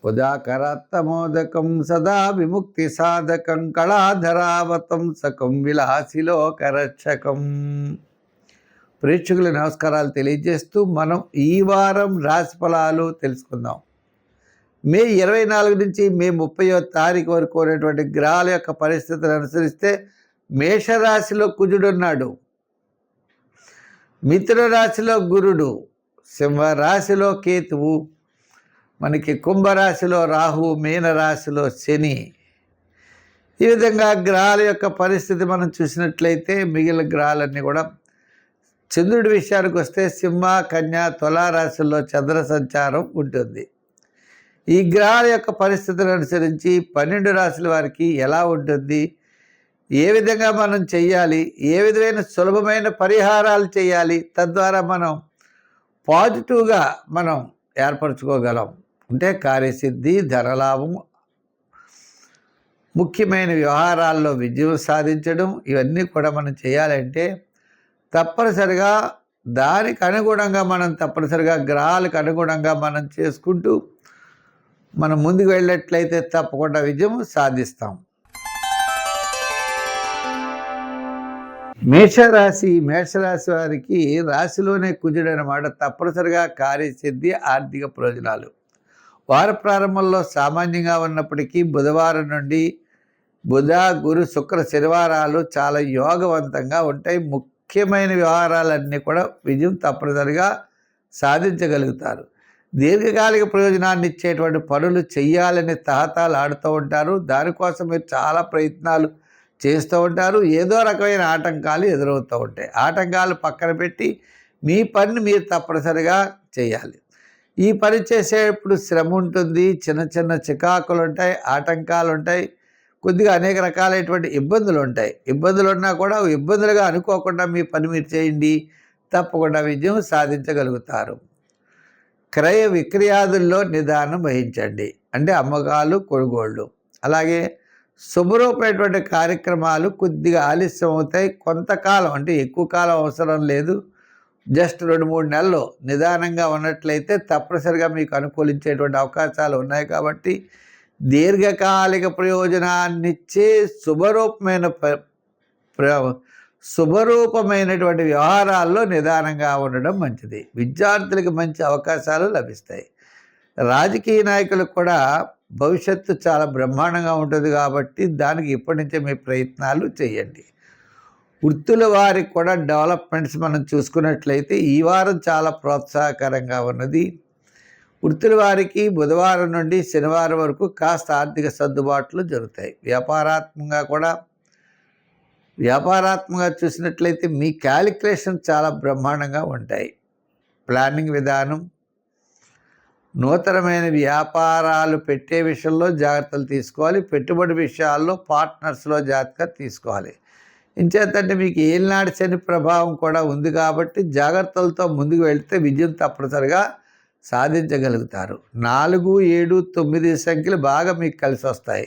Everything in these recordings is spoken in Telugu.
ఉదాకరాత్తమోదకం సదా విముక్తి సాధకం కళాధరావతం సకం విలాసిలోకరక్షకం. ప్రేక్షకుల నమస్కారాలు తెలియజేస్తూ మనం ఈ వారం రాశి ఫలాలు తెలుసుకుందాం. మే 24 నుంచి మే 30వ తారీఖు వరకు ఉన్నటువంటి గ్రహాల యొక్క పరిస్థితులను అనుసరిస్తే మేషరాశిలో కుజుడున్నాడు, మిథున రాశిలో గురుడు, సింహరాశిలో కేతువు, మనకి కుంభరాశిలో రాహు, మీనరాశిలో శని. ఈ విధంగా గ్రహాల యొక్క పరిస్థితి మనం చూసినట్లయితే మిగిలిన గ్రహాలన్నీ కూడా చంద్రుడి విషయానికి వస్తే సింహ, కన్య, తులారాశుల్లో చంద్ర సంచారం ఉంటుంది. ఈ గ్రహాల యొక్క పరిస్థితులను అనుసరించి 12 రాశుల వారికి ఎలా ఉంటుంది, ఏ విధంగా మనం చెయ్యాలి, ఏ విధమైన సులభమైన పరిహారాలు చేయాలి, తద్వారా మనం పాజిటివ్గా మనం ఏర్పరచుకోగలం. అంటే కార్యసిద్ధి, ధనలాభం, ముఖ్యమైన వ్యవహారాల్లో విజయం సాధించడం, ఇవన్నీ కూడా మనం చేయాలంటే తప్పనిసరిగా దానికి అనుగుణంగా మనం గ్రహాలకు అనుగుణంగా మనం చేసుకుంటూ మనం ముందుకు వెళ్ళినట్లయితే తప్పకుండా విజయం సాధిస్తాం. మేషరాశి వారికి రాశిలోనే కుజుడు అన్నమాట. తప్పనిసరిగా కార్యసిద్ధి, ఆర్థిక ప్రయోజనాలు. వార ప్రారంభంలో సామాన్యంగా ఉన్నప్పటికీ బుధవారం నుండి బుధ, గురు, శుక్ర, శనివారాలు చాలా యోగవంతంగా ఉంటాయి. ముఖ్యమైన వ్యవహారాలన్నీ కూడా విజయం తప్పనిసరిగా సాధించగలుగుతారు. దీర్ఘకాలిక ప్రయోజనాన్ని ఇచ్చేటువంటి పనులు చేయాలని తహతాలు ఆడుతూ ఉంటారు. దానికోసం మీరు చాలా ప్రయత్నాలు చేస్తూ ఉంటారు. ఏదో రకమైన ఆటంకాలు ఎదురవుతూ ఉంటాయి. ఆటంకాలు పక్కన పెట్టి మీ పనిని మీరు తప్పనిసరిగా చేయాలి. ఈ పని చేసేటప్పుడు శ్రమ ఉంటుంది, చిన్న చిన్న చికాకులు ఉంటాయి, ఆటంకాలు ఉంటాయి, కొద్దిగా అనేక రకాలైనటువంటి ఇబ్బందులు ఉంటాయి. ఇబ్బందులు ఉన్నా కూడా ఇబ్బందులుగా అనుకోకుండా మీ పని మీరు చేయండి, తప్పకుండా విజయం సాధించగలుగుతారు. క్రయ విక్రయాదుల్లో నిదానం వహించండి. అంటే అమ్మకాలు, కొనుగోళ్ళు. అలాగే శుభరూపమైనటువంటి కార్యక్రమాలు కొద్దిగా ఆలస్యం అవుతాయి. కొంతకాలం, అంటే ఎక్కువ కాలం అవసరం లేదు, జస్ట్ 2-3 నెలలు నిదానంగా ఉన్నట్లయితే తప్పనిసరిగా మీకు అనుకూలించేటువంటి అవకాశాలు ఉన్నాయి. కాబట్టి దీర్ఘకాలిక ప్రయోజనాన్నిచ్చే శుభరూపమైనటువంటి వ్యవహారాల్లో నిదానంగా ఉండడం మంచిది. విద్యార్థులకు మంచి అవకాశాలు లభిస్తాయి. రాజకీయ నాయకులకు కూడా భవిష్యత్తు చాలా బ్రహ్మాండంగా ఉంటుంది. కాబట్టి దానికి ఇప్పటి నుంచే మీ ప్రయత్నాలు చేయండి. వృత్తుల వారికి కూడా డెవలప్మెంట్స్ మనం చూసుకున్నట్లయితే ఈ వారం చాలా ప్రోత్సాహకరంగా ఉన్నది. వృత్తుల వారికి బుధవారం నుండి శనివారం వరకు కాస్త ఆర్థిక సర్దుబాట్లు జరుగుతాయి. వ్యాపారాత్మకంగా చూసినట్లయితే మీ క్యాలిక్యులేషన్ చాలా బ్రహ్మాండంగా ఉంటాయి. ప్లానింగ్ విధానం, నూతనమైన వ్యాపారాలు పెట్టే విషయంలో జాగ్రత్తలు తీసుకోవాలి. పెట్టుబడి విషయాల్లో పార్ట్నర్స్లో జాగ్రత్తగా తీసుకోవాలి. ఇంచేతంటే మీకు ఏలినాటి శని ప్రభావం కూడా ఉంది. కాబట్టి జాగ్రత్తలతో ముందుకు వెళితే విజయం తప్పనిసరిగా సాధించగలుగుతారు. 4, 7, 9 సంఖ్యలు బాగా మీకు కలిసి వస్తాయి.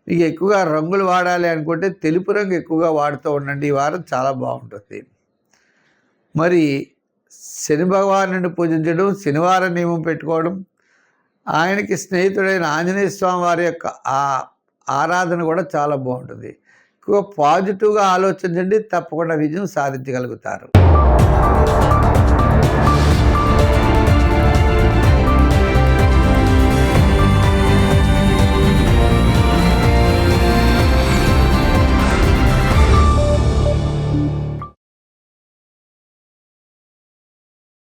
మీకు ఎక్కువగా రంగులు వాడాలి అనుకుంటే తెలుపు రంగు ఎక్కువగా వాడుతూ ఉండండి. ఈ వారం చాలా బాగుంటుంది. మరి శని భగవానుడిని పూజించడం, శనివారం నియమం పెట్టుకోవడం, ఆయనకి స్నేహితుడైన ఆంజనేయ స్వామి వారి యొక్క ఆరాధన కూడా చాలా బాగుంటుంది. ఎక్కువ పాజిటివ్గా ఆలోచించండి, తప్పకుండా విజయం సాధించగలుగుతారు.